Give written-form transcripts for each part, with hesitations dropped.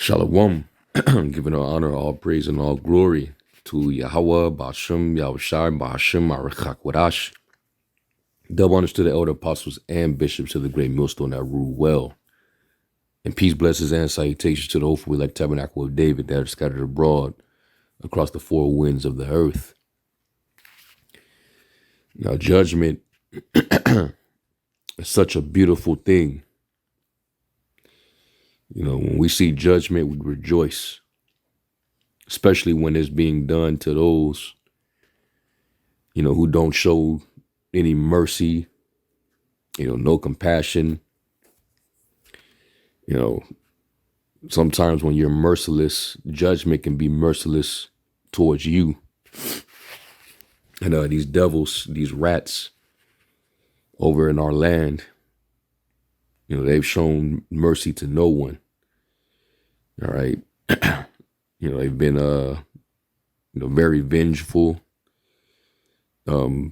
Shalom, giving all honor, all praise, and all glory to Yahweh, Bashem, Yahushai, Bashem, Arachakwadash. Double honors to the elder apostles and bishops of the great millstone that rule well. And peace, blessings, and salutations to the hopeful elect tabernacle of David that are scattered abroad across the four winds of the earth. Now, judgment is such a beautiful thing. You know, when we see judgment, we rejoice, especially when it's being done to those, who don't show any mercy, no compassion. Sometimes when you're merciless, judgment can be merciless towards you. And these devils, these rats over in our land, they've shown mercy to no one. All right. They've been, very vengeful. They've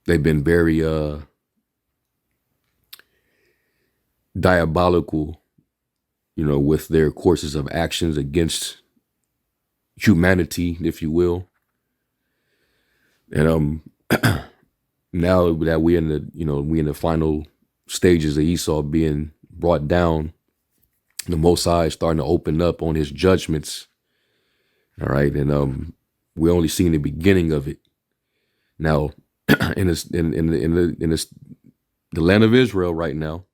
been very diabolical, with their courses of actions against humanity, if you will. And now that we're in the final stages of Esau being brought down, the Most High is starting to open up on his judgments. All right, and we're only seeing the beginning of it. Now, in the land of Israel right now,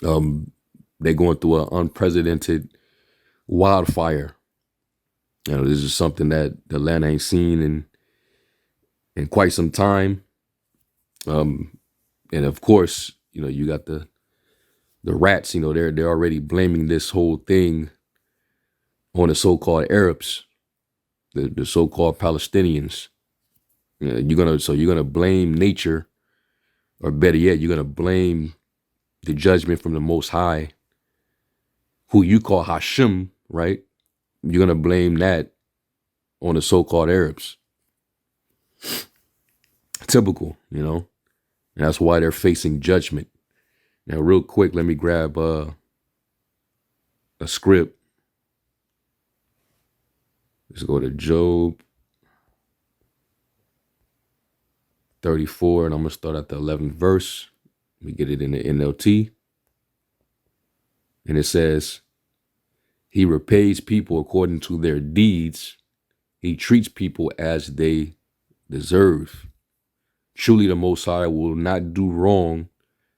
they're going through an unprecedented wildfire. This is something that the land ain't seen in quite some time. And of course, you got the rats, they're already blaming this whole thing on the so-called Arabs, the so-called Palestinians. You're gonna blame nature, or better yet, you're gonna blame the judgment from the Most High, who you call Hashem, right? You're gonna blame that on the so-called Arabs. Typical, and that's why they're facing judgment. Now, real quick, let me grab a script. Let's go to Job 34, and I'm going to start at the 11th verse. Let me get it in the NLT. And it says, he repays people according to their deeds. He treats people as they deserve. Truly, the Most High will not do wrong.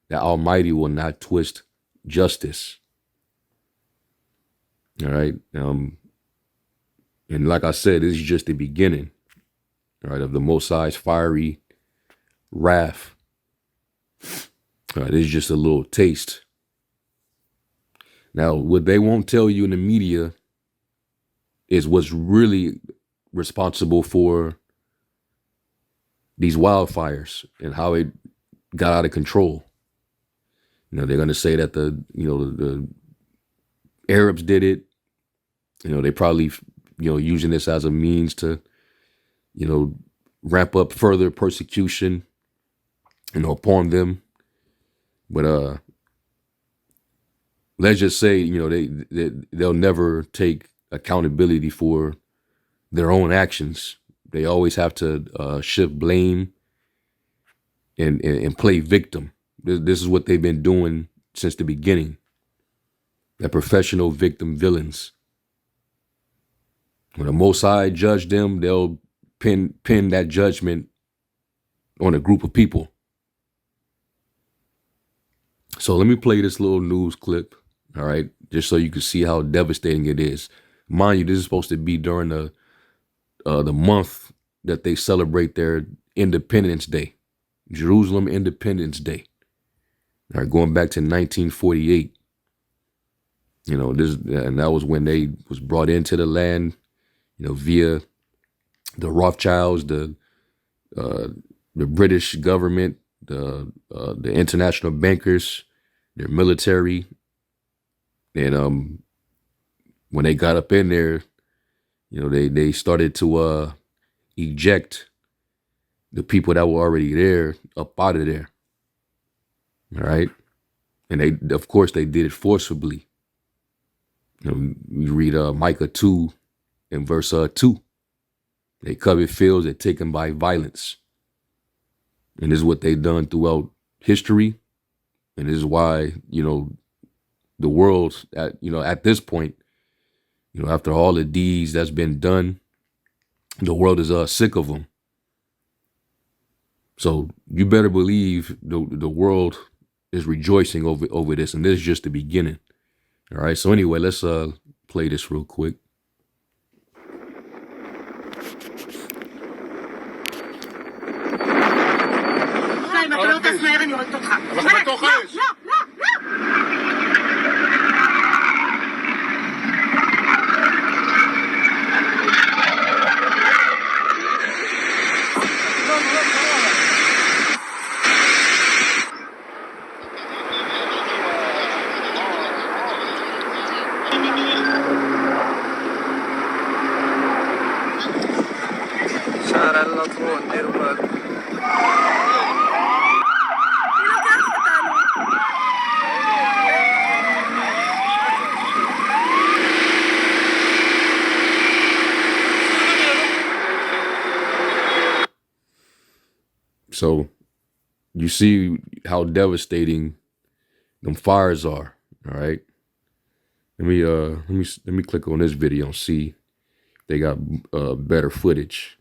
The Almighty will not twist justice. All right. And like I said, this is just the beginning, all right, of the Most High's fiery wrath. All right, this is just a little taste. Now, what they won't tell you in the media is what's really responsible for these wildfires and how it got out of control. They're going to say that the Arabs did it. They probably, using this as a means to, ramp up further persecution, upon them. But let's just say, they'll never take accountability for their own actions. They always have to shift blame and play victim. This is what they've been doing since the beginning. They're professional victim villains. When the Most High judge them, they'll pin that judgment on a group of people. So let me play this little news clip, all right, just so you can see how devastating it is. Mind you, this is supposed to be during the month that they celebrate their Independence Day, Jerusalem Independence Day. All right, going back to 1948. And that was when they was brought into the land, via the Rothschilds, the British government, the international bankers, their military. And when they got up in there, they started to eject the people that were already there up out of there. All right. And of course, they did it forcibly. We read Micah 2 in verse 2. They covet fields, they're taken by violence. And this is what they've done throughout history. And this is why, the world at this point, after all the deeds that's been done, the world is sick of them. So you better believe the world is rejoicing over this, and this is just the beginning. All right. So anyway, let's play this real quick. So you see how devastating them fires are. All right. Let me click on this video and see if they got better footage.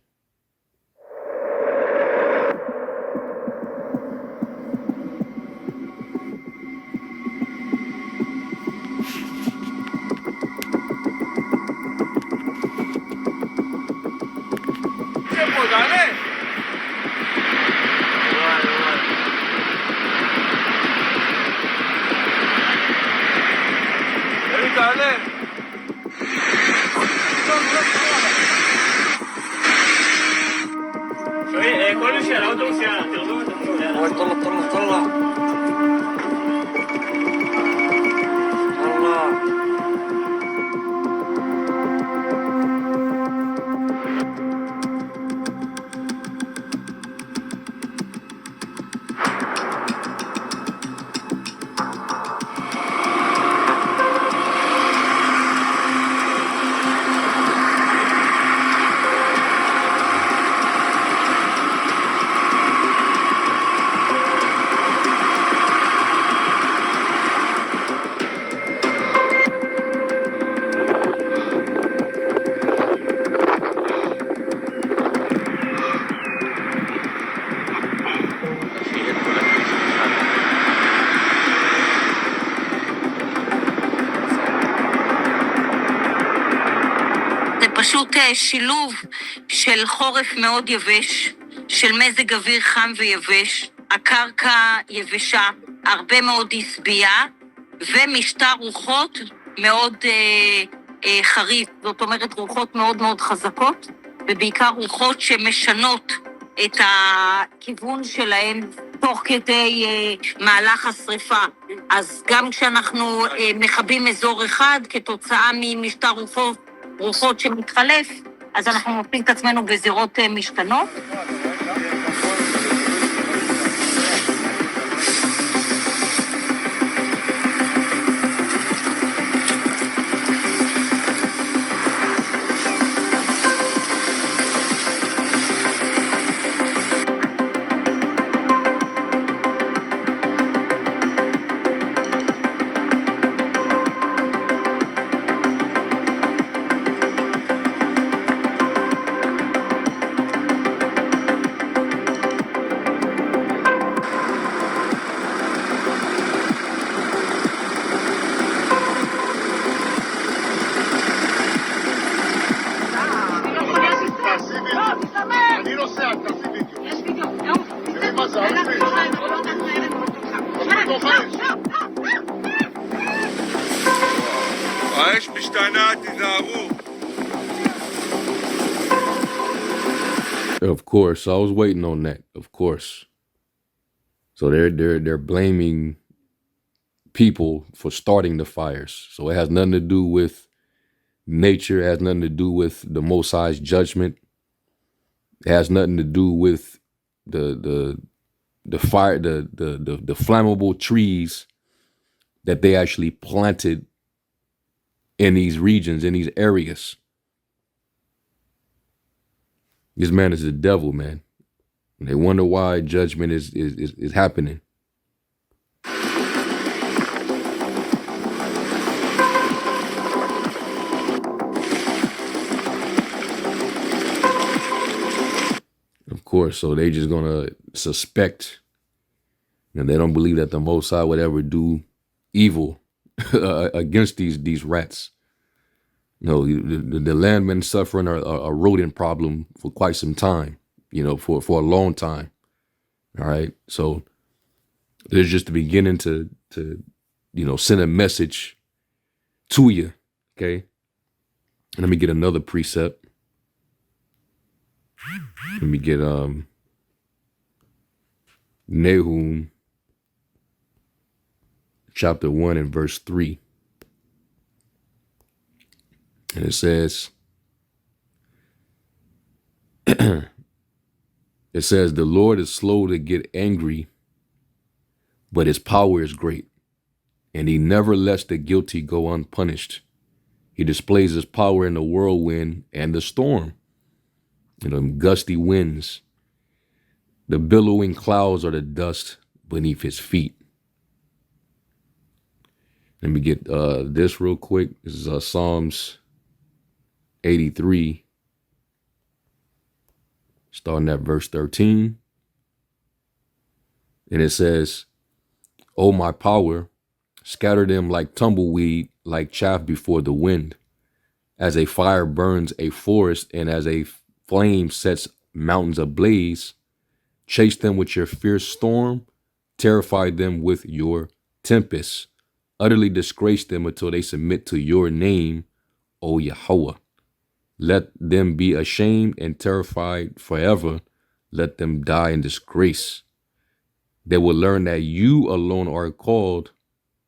פשוט שילוב של חורף מאוד יבש, של מזג אוויר חם ויבש, הקרקע יבשה, הרבה מאוד הסביעה, ומשטר רוחות מאוד חריף. זאת אומרת רוחות מאוד מאוד חזקות, ובעיקר רוחות שמשנות את הכיוון שלהן תוך כדי מהלך השריפה. אז גם כשאנחנו מכבים אזור אחד כתוצאה ממשטר רוחות שמתחלף, אז אנחנו מוצאים את עצמנו בזירות משתנות. Of course, I was waiting on that. Of course. So they're blaming people for starting the fires. So it has nothing to do with nature. It has nothing to do with the Most High's judgment. It has nothing to do with the fire, the flammable trees that they actually planted in these regions, in these areas. This man is the devil, man. And they wonder why judgment is happening. Of course, so they just gonna suspect, and they don't believe that the Most High would ever do evil against these rats. No, the land been suffering a rodent problem for quite some time, for a long time. All right. So there's just the beginning to send a message to you. Okay. And let me get another precept. Let me get Nahum chapter 1 and verse 3. And it says, the Lord is slow to get angry, but his power is great, and he never lets the guilty go unpunished. He displays his power in the whirlwind and the storm, and the gusty winds. The billowing clouds are the dust beneath his feet. Let me get this real quick. This is Psalms 83, starting at verse 13. And it says, "O my power, scatter them like tumbleweed, like chaff before the wind. As a fire burns a forest, and as a flame sets mountains ablaze, chase them with your fierce storm, terrify them with your tempest, utterly disgrace them until they submit to your name, O Yahweh. Let them be ashamed and terrified forever. Let them die in disgrace. They will learn that you alone are called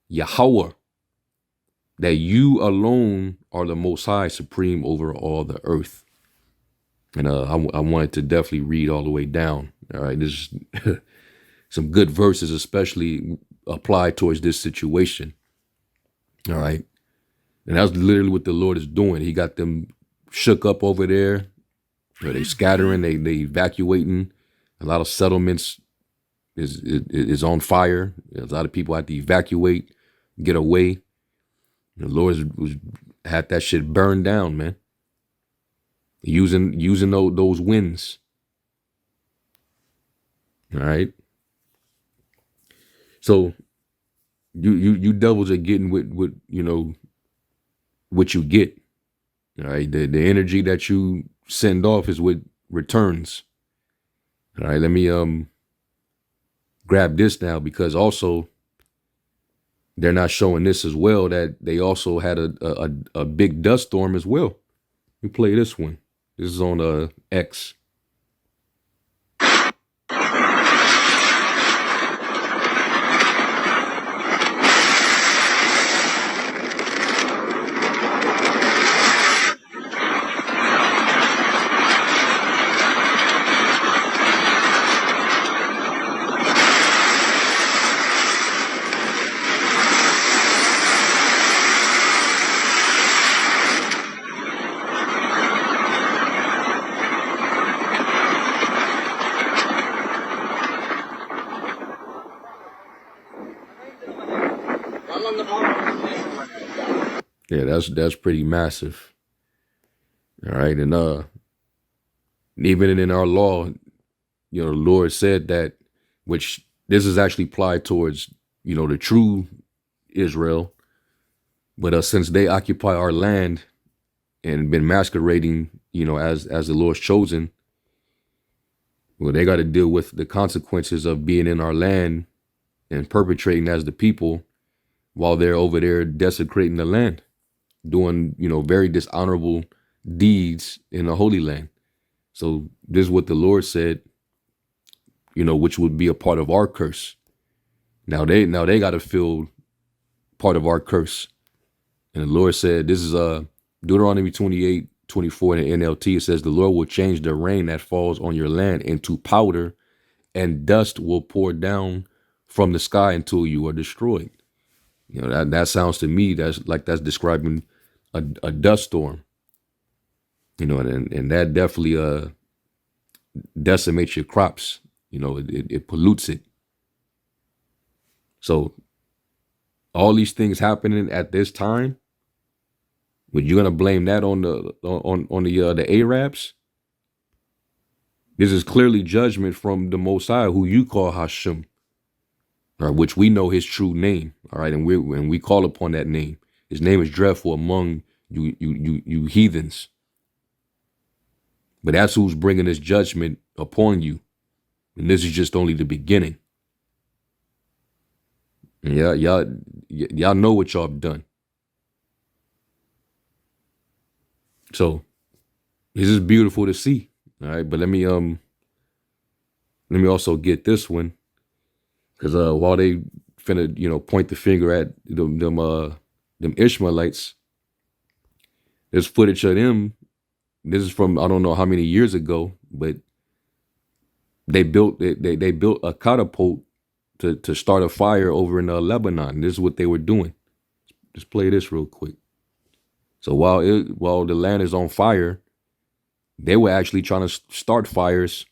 Yahweh, that you alone are the Most High, supreme over all the earth." And I wanted to definitely read all the way down. All right, this is some good verses, especially applied towards this situation. All right, and that's literally what the Lord is doing. He got them shook up over there. They scattering, they evacuating. A lot of settlements is on fire. There's a lot of people have to evacuate, get away. The Lord had that shit burned down, man. Using those winds. All right. So you devils are getting what what you get. All right. The energy that you send off is what returns. All right. Let me grab this now, because also they're not showing this as well, that they also had a big dust storm as well. Let me play this one. This is on X. Yeah, that's pretty massive. All right, and even in our law, the Lord said that, which this is actually applied towards the true Israel, but since they occupy our land and been masquerading, as the Lord's chosen, well, they got to deal with the consequences of being in our land and perpetrating as the people while they're over there desecrating the land, doing, very dishonorable deeds in the Holy Land. So this is what the Lord said, which would be a part of our curse. Now they got to feel part of our curse. And the Lord said, this is Deuteronomy 28:24 in the NLT. It says, "The Lord will change the rain that falls on your land into powder, and dust will pour down from the sky until you are destroyed." That sounds to me that's describing a dust storm, and that definitely decimates your crops. It pollutes it. So all these things happening at this time, but you're gonna blame that on the Arabs? This is clearly judgment from the Most High, who you call Hashem, all right, which we know his true name. All right, and we call upon that name. His name is dreadful among you heathens. But that's who's bringing this judgment upon you, and this is just only the beginning. And y'all know what y'all have done. So this is beautiful to see. All right, but let me also get this one, because while they finna point the finger at them Ishmaelites, there's footage of them. This is from I don't know how many years ago, but they built a catapult to start a fire over in Lebanon. This is what they were doing. Just play this real quick. So while the land is on fire, they were actually trying to start fires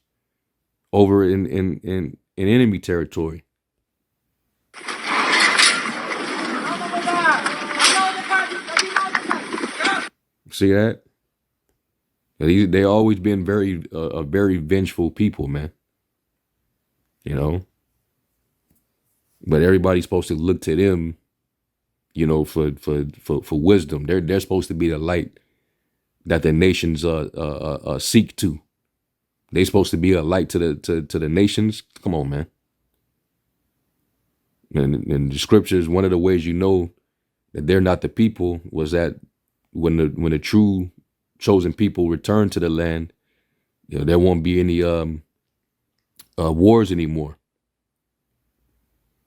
over in enemy territory. See that? They always been a very vengeful people, man. But everybody's supposed to look to them, for wisdom. They're supposed to be the light that the nations seek to. They're supposed to be a light to the nations. Come on, man. And the scriptures, one of the ways that they're not the people was that when the true chosen people return to the land, there won't be any wars anymore.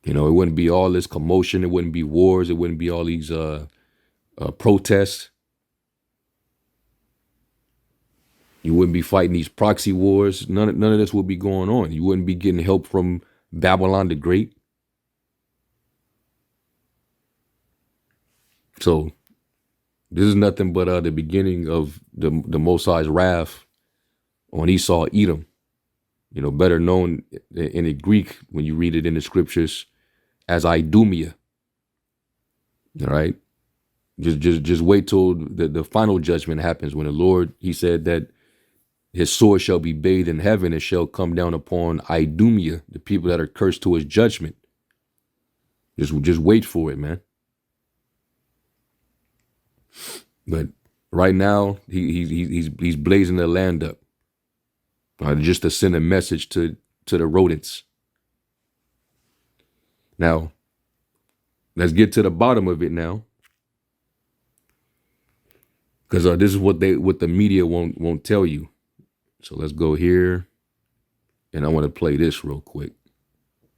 It wouldn't be all this commotion. It wouldn't be wars. It wouldn't be all these protests. You wouldn't be fighting these proxy wars. None of this would be going on. You wouldn't be getting help from Babylon the Great. So this is nothing but the beginning of the Most High's wrath on Esau, Edom. Better known in the Greek when you read it in the scriptures as Idumea. All right. Just wait till the final judgment happens, when the Lord, he said that his sword shall be bathed in heaven and shall come down upon Idumea, the people that are cursed to his judgment. Just wait for it, man. But right now, he's blazing the land up, just to send a message to the rodents. Now, let's get to the bottom of it now, because this is what the media won't tell you. So let's go here, and I want to play this real quick.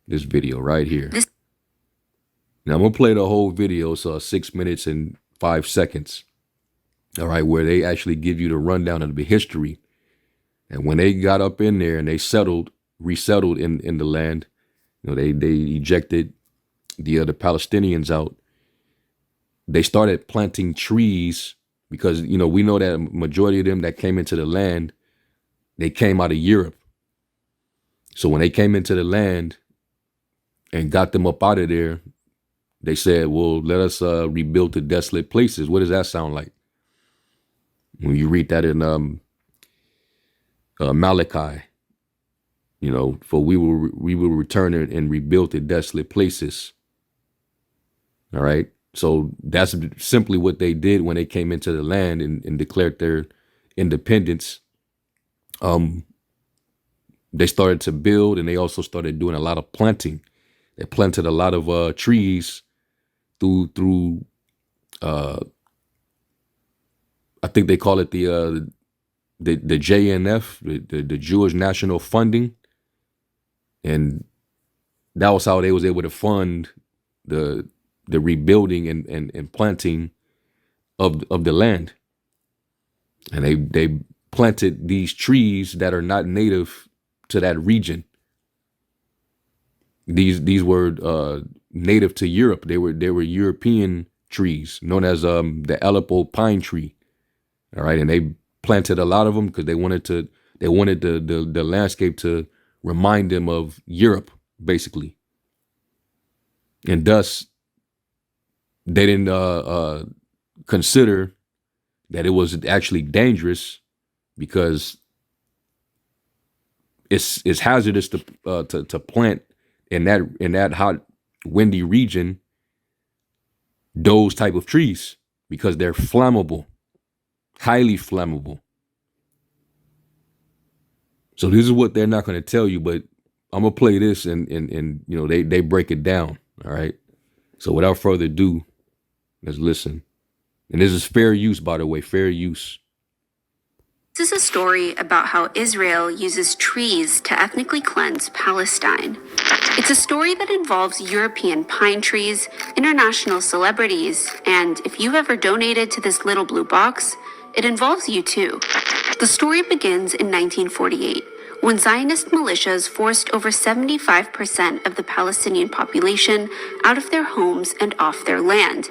This video right here. Now I'm gonna play the whole video, so 6 minutes and 5 seconds. All right, where they actually give you the rundown of the history. And when they got up in there and they resettled in the land, they ejected the Palestinians out. They started planting trees because, we know that a majority of them that came into the land, they came out of Europe. So when they came into the land and got them up out of there, they said, well, let us rebuild the desolate places. What does that sound like? When you read that in Malachi, for we will return and rebuild the desolate places. All right. So that's simply what they did when they came into the land and declared their independence. They started to build, and they also started doing a lot of planting. They planted a lot of trees through I think they call it the JNF, the Jewish National Funding, and that was how they was able to fund the rebuilding and planting of the land. And they planted these trees that are not native to that region. These were native to Europe. They were European trees known as the Aleppo pine tree. All right, and they planted a lot of them because they wanted the landscape to remind them of Europe, basically, and thus they didn't consider that it was actually dangerous because it's hazardous to plant in that hot, windy region those type of trees because they're flammable, highly flammable. So this is what they're not going to tell you, but I'm gonna play this and they break it down. All right. So without further ado, let's listen. And this is fair use, by the way, fair use. This is a story about how Israel uses trees to ethnically cleanse Palestine. It's a story that involves European pine trees, international celebrities, and if you've ever donated to this little blue box, it involves you too. The story begins in 1948, when Zionist militias forced over 75% of the Palestinian population out of their homes and off their land,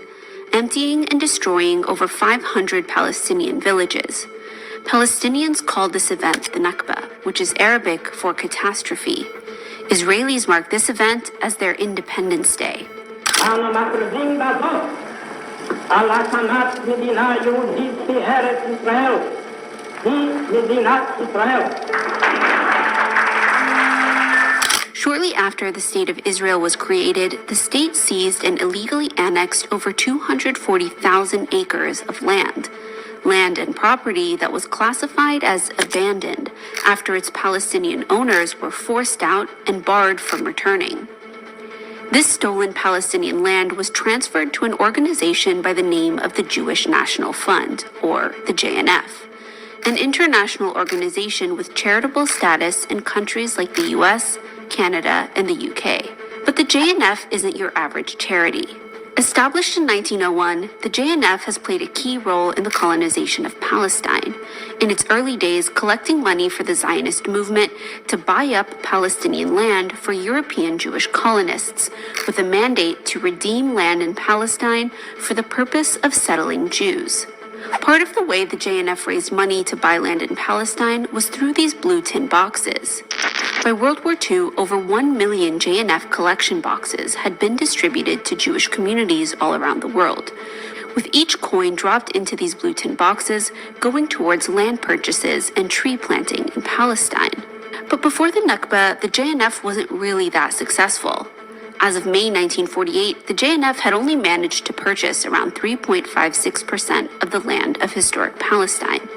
emptying and destroying over 500 Palestinian villages. Palestinians called this event the Nakba, which is Arabic for catastrophe. Israelis mark this event as their Independence Day. Shortly after the State of Israel was created, the state seized and illegally annexed over 240,000 acres of land and property that was classified as abandoned after its Palestinian owners were forced out and barred from returning. This stolen Palestinian land was transferred to an organization by the name of the Jewish National Fund, or the JNF, an international organization with charitable status in countries like the US, Canada, and the UK. But the JNF isn't your average charity. Established in 1901, the JNF has played a key role in the colonization of Palestine, in its early days collecting money for the Zionist movement to buy up Palestinian land for European Jewish colonists, with a mandate to redeem land in Palestine for the purpose of settling Jews. Part of the way the JNF raised money to buy land in Palestine was through these blue tin boxes. By World War II, over 1 million JNF collection boxes had been distributed to Jewish communities all around the world, with each coin dropped into these blue tin boxes going towards land purchases and tree planting in Palestine. But before the Nakba, the JNF wasn't really that successful. As of May 1948, the JNF had only managed to purchase around 3.56% of the land of historic Palestine.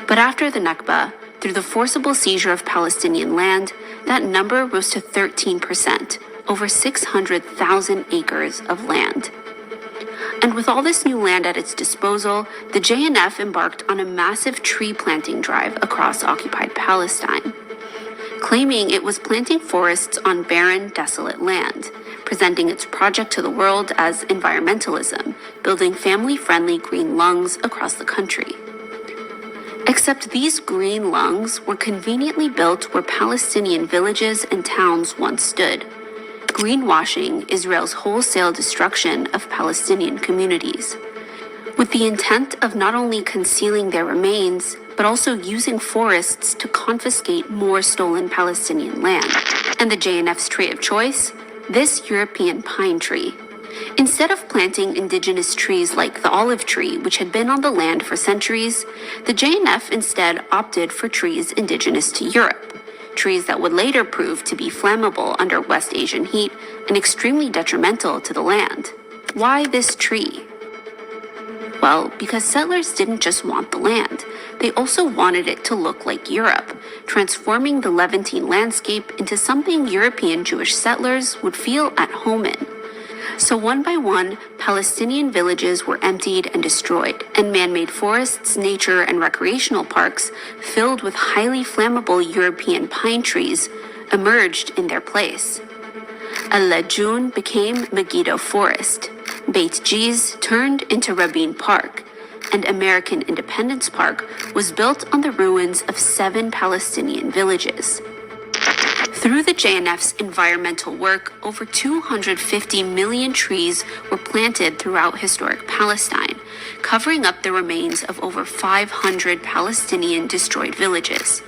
But after the Nakba, through the forcible seizure of Palestinian land, that number rose to 13%, over 600,000 acres of land. And with all this new land at its disposal, the JNF embarked on a massive tree planting drive across occupied Palestine, claiming it was planting forests on barren, desolate land, presenting its project to the world as environmentalism, building family-friendly green lungs across the country. Except these green lungs were conveniently built where Palestinian villages and towns once stood, greenwashing Israel's wholesale destruction of Palestinian communities, with the intent of not only concealing their remains, but also using forests to confiscate more stolen Palestinian land. And the JNF's tree of choice? This European pine tree. Instead of planting indigenous trees like the olive tree, which had been on the land for centuries, the JNF instead opted for trees indigenous to Europe, trees that would later prove to be flammable under West Asian heat and extremely detrimental to the land. Why this tree? Well, because settlers didn't just want the land, they also wanted it to look like Europe, transforming the Levantine landscape into something European Jewish settlers would feel at home in. So one by one, Palestinian villages were emptied and destroyed, and man-made forests, nature, and recreational parks filled with highly flammable European pine trees emerged in their place. Al-Lajun became Megiddo Forest, Beit Jiz turned into Rabin Park, and American Independence Park was built on the ruins of 7 Palestinian villages. Through the JNF's environmental work, over 250 million trees were planted throughout historic Palestine, covering up the remains of over 500 Palestinian destroyed villages.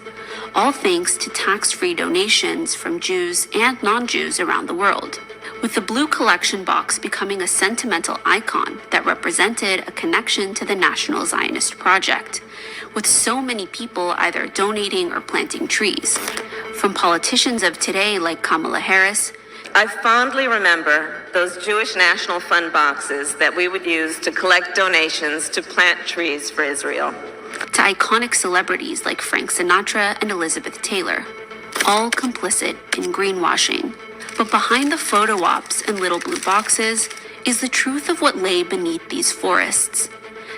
All thanks to tax-free donations from Jews and non-Jews around the world, with the blue collection box becoming a sentimental icon that represented a connection to the National Zionist Project, with so many people either donating or planting trees. From politicians of today like Kamala Harris, I fondly remember those Jewish National Fund boxes that we would use to collect donations to plant trees for Israel, to iconic celebrities like Frank Sinatra and Elizabeth Taylor, all complicit in greenwashing. But behind the photo ops and little blue boxes is the truth of what lay beneath these forests.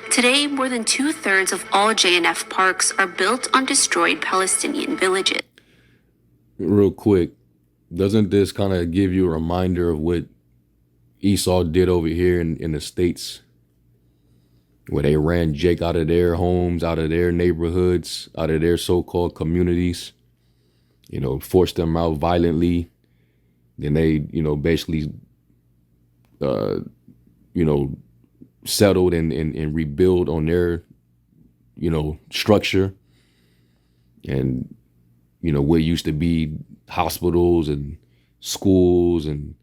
Today, more than 2/3 of all JNF parks are built on destroyed Palestinian villages. Real quick, doesn't this kind of give you a reminder of what Esau did over here in the States? Where they ran Jake out of their homes, out of their neighborhoods, out of their so-called communities, forced them out violently. Then they, basically, settled and rebuild on their, structure. And, what used to be hospitals and schools and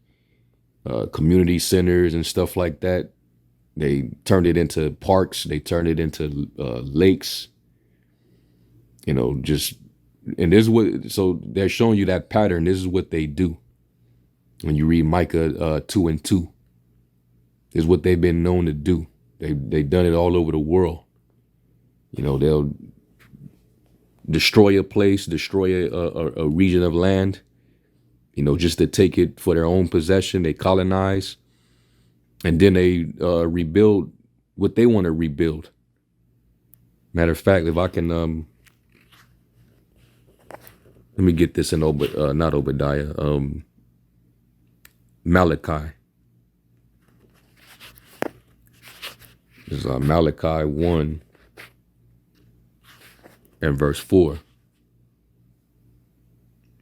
community centers and stuff like that, they turned it into parks. They turned it into lakes. And this is what, so they're showing you that pattern. This is what they do. When you read Micah 2:2, is what they've been known to do. They've done it all over the world. They'll destroy a place, destroy a region of land, just to take it for their own possession. They colonize, and then they rebuild what they want to rebuild. Matter of fact, if I can, let me get this in not Obadiah, Malachi. This is Malachi 1 and verse 4.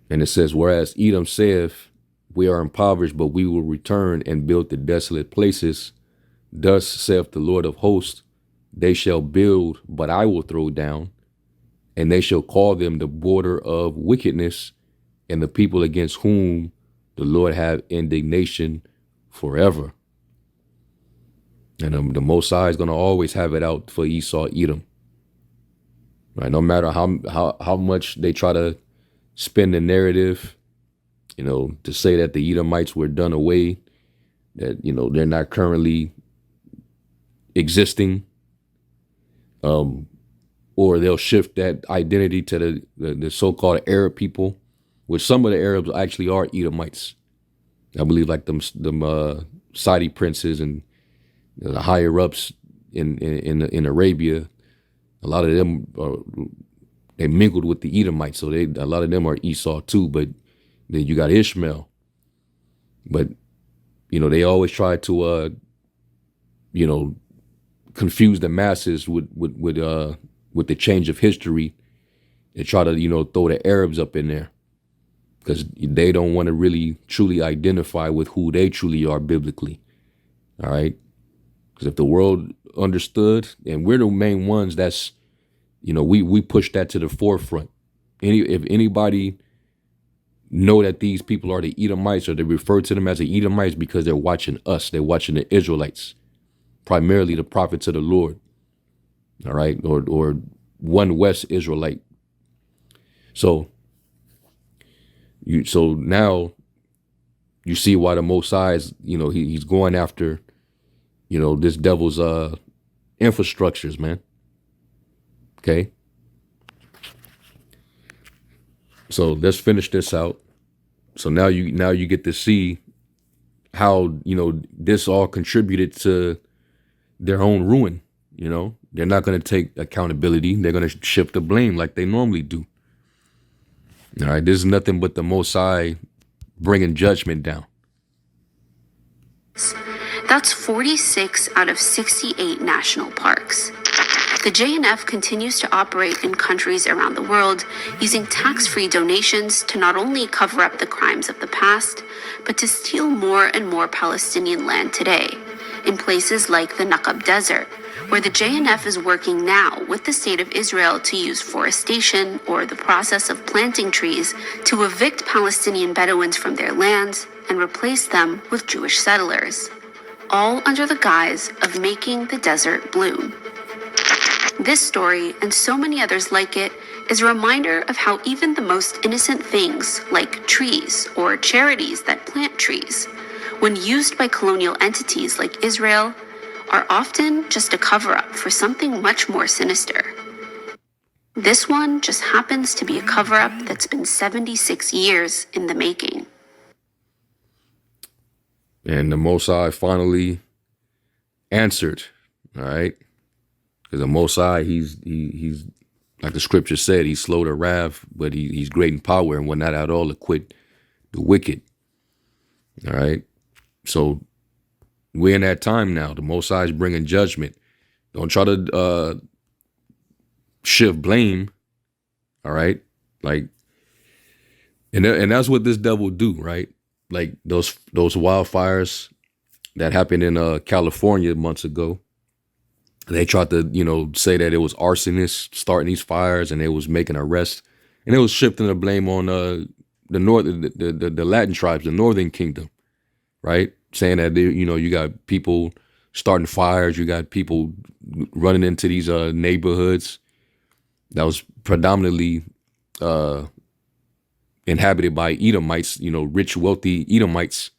And it says, whereas Edom saith, we are impoverished, but we will return and build the desolate places. Thus saith the Lord of hosts, they shall build, but I will throw down, and they shall call them the border of wickedness, and the people against whom the Lord have indignation forever. And the Most High is going to always have it out for Esau, Edom. Right? No matter how much they try to spin the narrative, to say that the Edomites were done away, that, they're not currently existing, or they'll shift that identity to the so-called Arab people, which some of the Arabs actually are Edomites. I believe like them Saudi princes and the higher ups in Arabia, a lot of them they mingled with the Edomites, so a lot of them are Esau too. But then you got Ishmael. But they always try to confuse the masses with the change of history, and try to throw the Arabs up in there, because they don't want to really truly identify with who they truly are biblically. All right. Because if the world understood, and we're the main ones that's, we push that to the forefront. If anybody know that these people are the Edomites, or they refer to them as the Edomites, because they're watching us, they're watching the Israelites, primarily the prophets of the Lord. All right. Or one West Israelite. So now you see why the Most High is, he's going after, this devil's infrastructures, man. Okay. So let's finish this out. So now you get to see how, this all contributed to their own ruin. They're not going to take accountability. They're going to shift the blame like they normally do. All right. This is nothing but the Most High bringing judgment down. That's 46 out of 68 national parks. The JNF continues to operate in countries around the world, using tax-free donations to not only cover up the crimes of the past, but to steal more and more Palestinian land today, in places like the Naqab Desert, where the JNF is working now with the State of Israel to use forestation or the process of planting trees to evict Palestinian Bedouins from their lands and replace them with Jewish settlers, all under the guise of making the desert bloom. This story, and so many others like it, is a reminder of how even the most innocent things, like trees or charities that plant trees, when used by colonial entities like Israel, are often just a cover-up for something much more sinister. This one just happens to be a cover-up that's been 76 years in the making. And the Mosai finally answered, all right? Because the Mosai, he's like the scripture said, he's slow to wrath, but he's great in power and will not at all acquit the wicked. All right? So we're in that time now. The Mosai is bringing judgment. Don't try to shift blame. All right? Like, and that's what this devil do, right? Like those wildfires that happened in California months ago. They tried to, say that it was arsonists starting these fires and they was making arrests. And it was shifting the blame on the Latin tribes, the Northern Kingdom, right? Saying that, you got people starting fires. You got people running into these neighborhoods that was predominantly inhabited by Edomites, rich, wealthy Edomites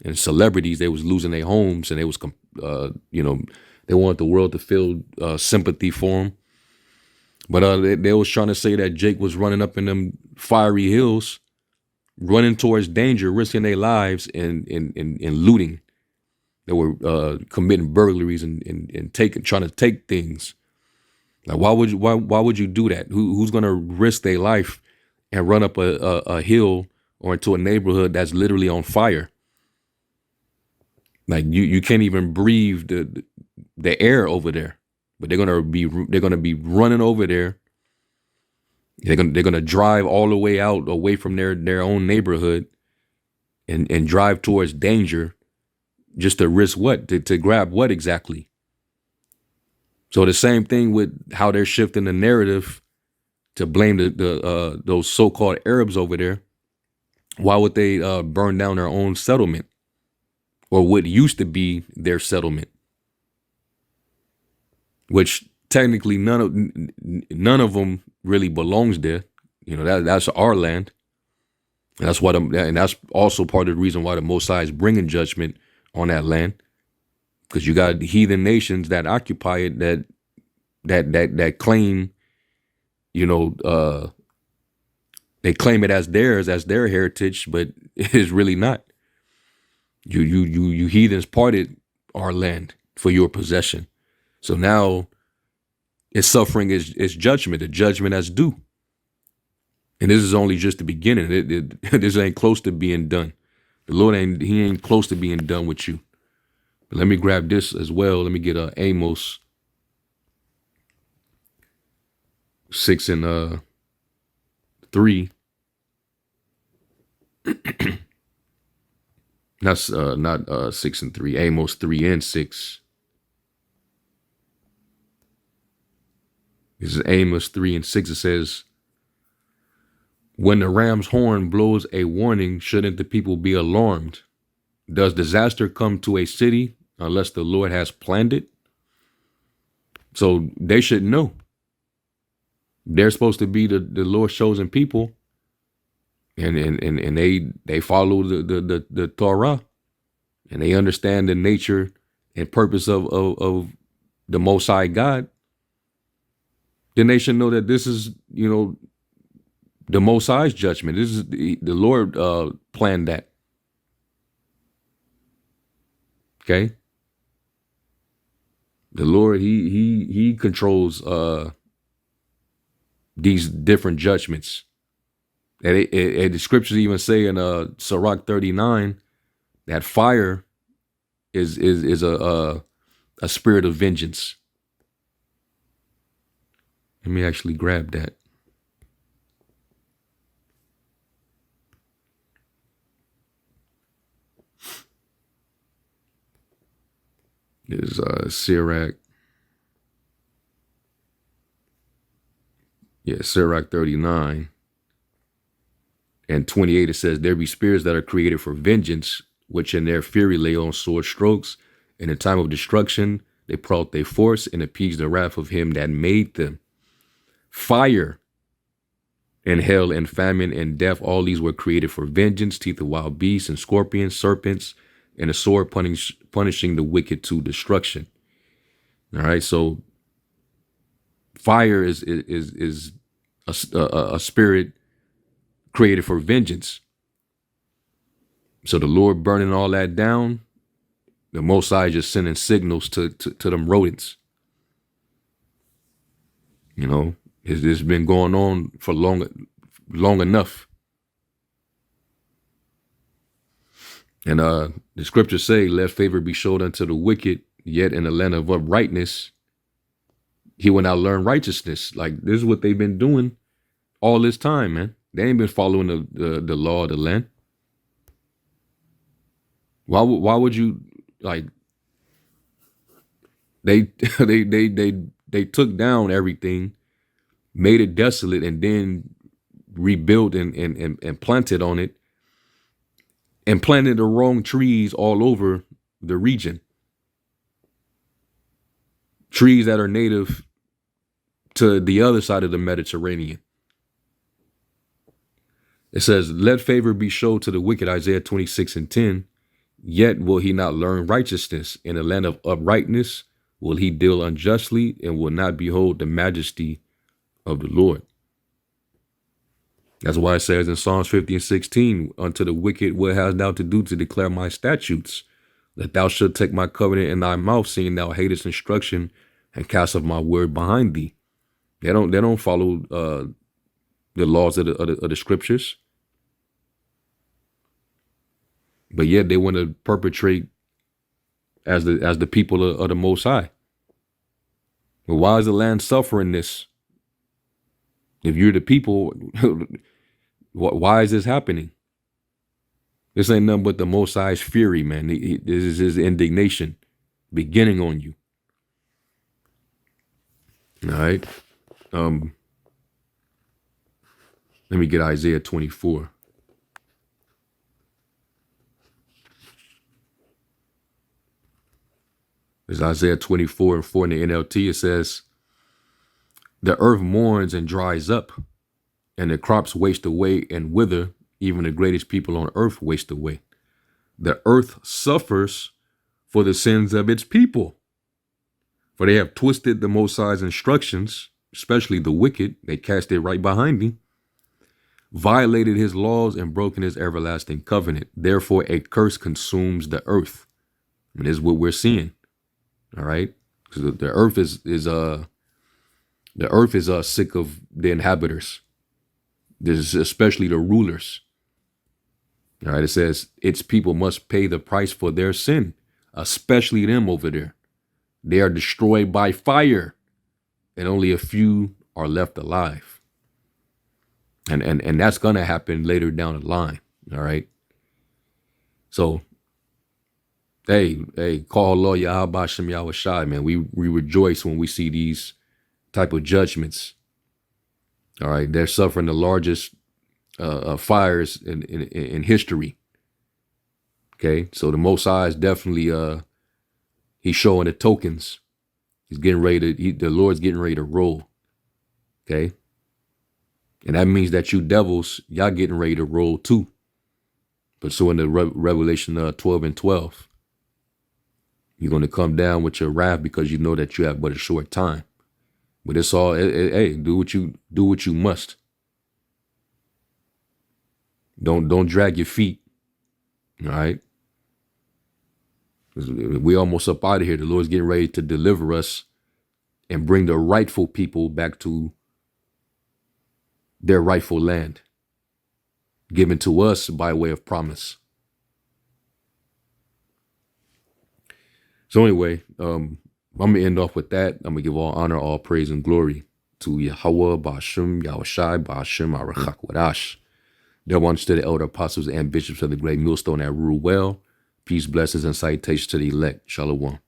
and celebrities. They was losing their homes and they was, they wanted the world to feel sympathy for them. But they was trying to say that Jake was running up in them fiery hills, running towards danger, risking their lives and looting. They were committing burglaries and trying to take things. Like, why would you do that? Who's gonna risk their life and run up a hill or into a neighborhood that's literally on fire? Like you can't even breathe the air over there, but they're gonna be running over there. They're gonna drive all the way out away from their own neighborhood and drive towards danger just to risk what? To grab what exactly? So the same thing with how they're shifting the narrative to blame those so-called Arabs over there. Why would they burn down their own settlement or what used to be their settlement? Which technically none of them really belongs there. That's our land. And that's also part of the reason why the Mosai is bringing judgment on that land, because you got heathen nations that occupy it that claim, they claim it as theirs, as their heritage, but it is really not. You heathens parted our land for your possession. So now it's suffering is judgment, the judgment that's due. And this is only just the beginning. This ain't close to being done. The Lord ain't close to being done with you. But let me grab this as well. Let me get Amos 6 and 3. That's not 6 and 3. Amos 3 and 6. This is Amos 3 and 6. It says, when the ram's horn blows a warning, shouldn't the people be alarmed? Does disaster come to a city unless the Lord has planned it? So they should know. They're supposed to be the Lord's chosen people. And they follow the Torah. And they understand the nature and purpose of the Most High God. Then they should know that this is, the Most High's judgment. This is the Lord planned that. Okay. The Lord, he controls these different judgments. And the scriptures even say in Sirach 39 that fire is a spirit of vengeance. Let me actually grab that. There's Sirach. Yeah, Sirach 39 and 28. It says, there be spirits that are created for vengeance, which in their fury lay on sword strokes. In the time of destruction, they pour out their force and appease the wrath of him that made them. Fire and hell and famine and death, all these were created for vengeance, teeth of wild beasts and scorpions, serpents, and a sword punishing the wicked to destruction. All right, so fire is a spirit created for vengeance. So the Lord burning all that down, the Most High just sending signals to them rodents. You know, it's been going on for long enough. And the scriptures say, let favor be showed unto the wicked, yet in the land of uprightness, he will not learn righteousness. Like, this is what they've been doing all this time, man. They ain't been following the law of the land. Why would you, like, they took down everything, made it desolate, and then rebuilt and planted on it, and planted the wrong trees all over the region. Trees that are native to the other side of the Mediterranean. It says, let favor be showed to the wicked, Isaiah 26 and 10. Yet will he not learn righteousness. In the land of uprightness will he deal unjustly, and will not behold the majesty of the Lord. That's why it says in Psalms 50 and 16, unto the wicked, what hast thou to do to declare my statutes? That thou shalt take my covenant in thy mouth, seeing thou hatest instruction, and cast off my word behind thee. They don't follow the laws of the scriptures. But yet they want to perpetrate as the people of the Most High. But why is the land suffering this? If you're the people, why is this happening? This ain't nothing but the Most High's fury, man. This is his indignation beginning on you. All right. Let me get Isaiah 24. There's Isaiah 24 and 4 in the NLT. It says, the earth mourns and dries up, and the crops waste away and wither. Even the greatest people on earth waste away. The earth suffers for the sins of its people. For they have twisted the Most High's instructions, especially the wicked. They cast it right behind him. Violated his laws and broken his everlasting covenant. Therefore, a curse consumes the earth. And this is what we're seeing. All right, because the earth is sick of the inhabitants. This is especially the rulers. All right, it says its people must pay the price for their sin, especially them over there. They are destroyed by fire, and only a few are left alive. And that's gonna happen later down the line. All right, so. Hey, call Allah Yahweh Shem Yahweh Shai, man. We rejoice when we see these type of judgments. All right, they're suffering the largest fires in history. Okay, so the Most High is definitely he's showing the tokens. He's getting ready to. The Lord's getting ready to roll. Okay, and that means that you devils, y'all getting ready to roll too. But so in the Revelation 12 and 12. You're going to come down with your wrath because you know that you have but a short time. But it's all, hey, do what you must. Don't drag your feet. All right. We almost up out of here. The Lord's getting ready to deliver us and bring the rightful people back to their rightful land, given to us by way of promise. So anyway, I'm going to end off with that. I'm going to give all honor, all praise, and glory to Yahweh, Ba'ashem, Yahushai, Ba'ashem, Arachak Wadash. There once to the elder apostles and bishops of the great millstone that rule well. Peace, blessings, and salutations to the elect. Shalom.